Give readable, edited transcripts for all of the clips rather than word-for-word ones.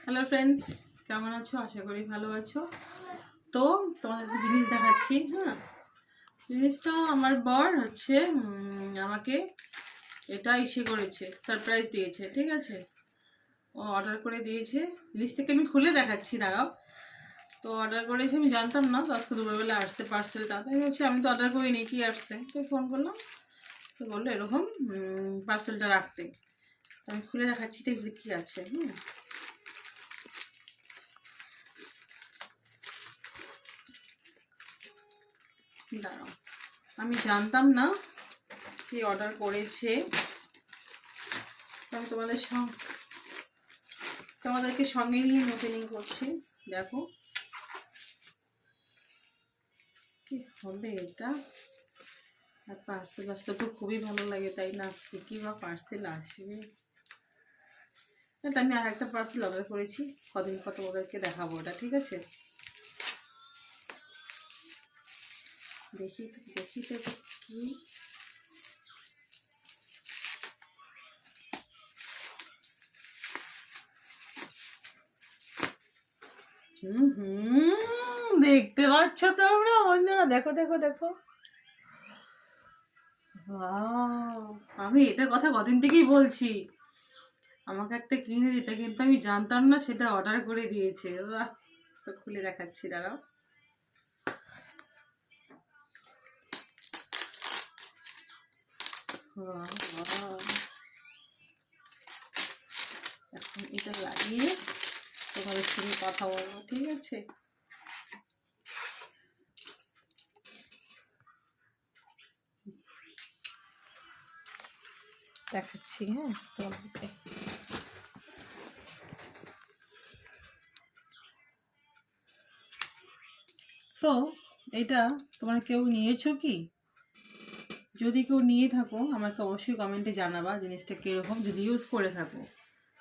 Hello friends, কেমন আছো? আশা করি ভালো আছো। তো তোমাদের জিনিস দেখাচ্ছি। হ্যাঁ, জিনিসটা আমার বর হচ্ছে আমাকে এটা করেছে, সারপ্রাইজ দিয়েছে। ঠিক আছে, ও অর্ডার করে দিয়েছে। জিনিসটাকে আমি খুলে দেখাচ্ছি, দাঁড়াও। তো অর্ডার করেছি, আমি জানতাম না তো আজকে দুপুরবেলা আসছে পার্সেলটা। তাই হচ্ছে আমি তো অর্ডার করিনি, কি আসছে। তো ফোন করলাম, তো বললো এরকম পার্সেলটা রাখতে। তো আমি খুলে দেখাচ্ছি দেখলে কী আছে। দাঁড়াও, আমি জানতাম না কি অর্ডার করেছে। আমি তোমাদেরকে সঙ্গে নিয়ে ওপেনিং করছি। দেখো কি হবে এটা। আর পার্সেল আসলে তো খুবই ভালো লাগে, তাই না? কি বা পার্সেল আসবে। এটা আমি আর একটা পার্সেল অর্ডার করেছি, কদিন পর তোমাদেরকে দেখাবো ওটা। ঠিক আছে, দেখি তো কি। দেখতে পাচ্ছ তোমরা বন্ধুরা? দেখো দেখো দেখো, আমি এটার কথা কদিন থেকেই বলছি আমাকে একটা কিনে দিতে, কিন্তু আমি জানতাম না সেটা অর্ডার করে দিয়েছে। তো খুলে দেখাচ্ছি, দাঁড়াও। এখন এটা লাগিয়ে তোমাদের সঙ্গে কথা বলবো। ঠিক আছে, দেখাচ্ছি। হ্যাঁ, তোমাদেরকে সো এটা তোমরা কেউ নিয়েছো কি? যদি কেউ নিয়ে থাকো আমাকে অবশ্যই কমেন্টে জানাবা জিনিসটা কীরকম, যদি ইউজ করে থাকো।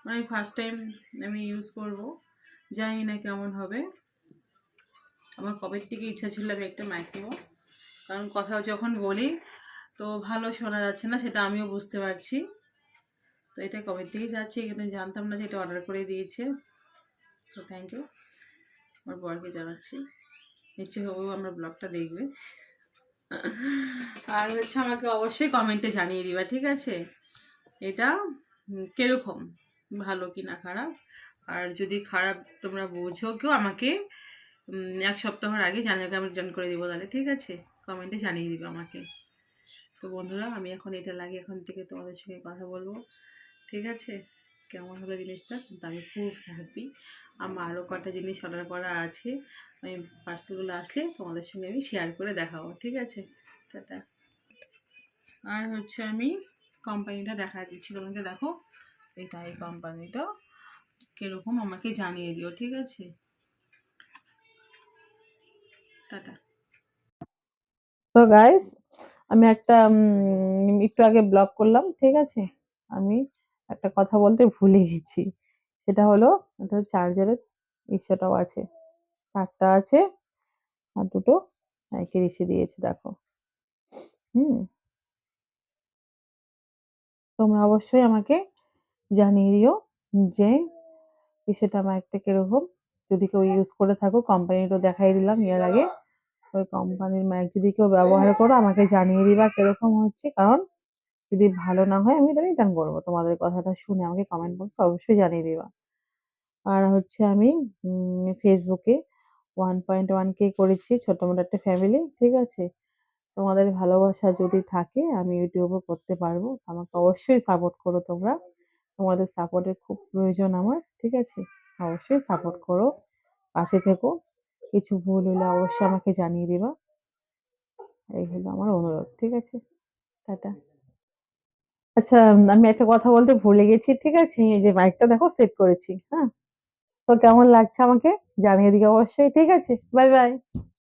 মানে ফার্স্ট টাইম আমি ইউজ করব, জানি না কেমন হবে। আমার কবের থেকে ইচ্ছা ছিল আমি একটা মাইক নেব, কারণ কথা যখন বলি তো ভালো শোনা যাচ্ছে না, সেটা আমিও বুঝতে পারছি। তো এটা কবের থেকেই যাচ্ছে, কিন্তু জানতাম না যে এটা অর্ডার করে দিয়েছে। সো থ্যাংক ইউ আমার বরকে জানাচ্ছি। নিশ্চয়ই ও আমার ব্লগটা দেখবে। আর হচ্ছে আমাকে অবশ্যই কমেন্টে জানিয়ে দিবা। ঠিক আছে, এটা কিরকম, ভালো কি না খারাপ। আর যদি খারাপ তোমরা বুঝো কেউ আমাকে 1 সপ্তাহের আগে জানিয়ে আমি রিটার্ন করে দিব তাহলে। ঠিক আছে, কমেন্টে জানিয়ে দিবে আমাকে। তো বন্ধুরা, আমি এখন এটা লাগিয়ে এখন থেকে তোমাদের সঙ্গে কথা বলবো। ঠিক আছে, কেমন হলো জিনিসটা, কিন্তু আমি খুব হ্যাপি। আমার আরও কটা জিনিস অর্ডার করা আছে, আমি পার্সেলগুলো আসলে তোমাদের সঙ্গে আমি শেয়ার করে দেখাবো। ঠিক আছে, টাটা। আর হচ্ছে আমি কোম্পানিটা দেখা দিচ্ছি তোমাকে, দেখো এটা এই কোম্পানিটা কীরকম আমাকে জানিয়ে দিও। ঠিক আছে, টাটা। তো গাইস, আমি একটা একটু আগে ব্লগ করলাম। ঠিক আছে, আমি একটা কথা বলতে ভুলে গেছি। সেটা হলো চার্জারের ইস্যুটাও আছে, তারটা আছে, আর দুটো সাইকেল এসে দিয়েছে। দেখো, হুম, তোমরা অবশ্যই আমাকে জানিয়ে দিও যে সেটা আমার একটা কিরকম। যদি কেউ ইউজ করে থাকো, কোম্পানিটা দেখাই দিলাম এর আগে, ওই কোম্পানির মাইক যদি কেউ ব্যবহার করো আমাকে জানিয়ে দিবা কিরকম হচ্ছে। কারণ যদি ভালো না হয় আমি এটা রিটার্ন করবো। তোমাদের কথাটা শুনে আমাকে কমেন্ট বক্সে অবশ্যই জানিয়ে দিবা। আর হচ্ছে আমি ফেসবুকে 1.1K করেছি, ছোট মোটো একটা ফ্যামিলি। ঠিক আছে, তোমাদের ভালোবাসা যদি থাকে আমি ইউটিউবও করতে পারবো। আমাকে অবশ্যই সাপোর্ট করো তোমরা, তোমাদের সাপোর্টের খুব প্রয়োজন আমার। ঠিক আছে, অবশ্যই সাপোর্ট করো, পাশে থেকো। কিছু ভুল হলে অবশ্যই আমাকে জানিয়ে দিবা, এই হলো আমার অনুরোধ। ঠিক আছে, টাটা। আচ্ছা, আমি একটা কথা বলতে ভুলে গেছি। ঠিক আছে, এই যে মাইকটা দেখো সেট করেছি। হ্যাঁ, তো কেমন লাগছে আমাকে জানিয়ে দিও অবশ্যই। ঠিক আছে, বাই বাই।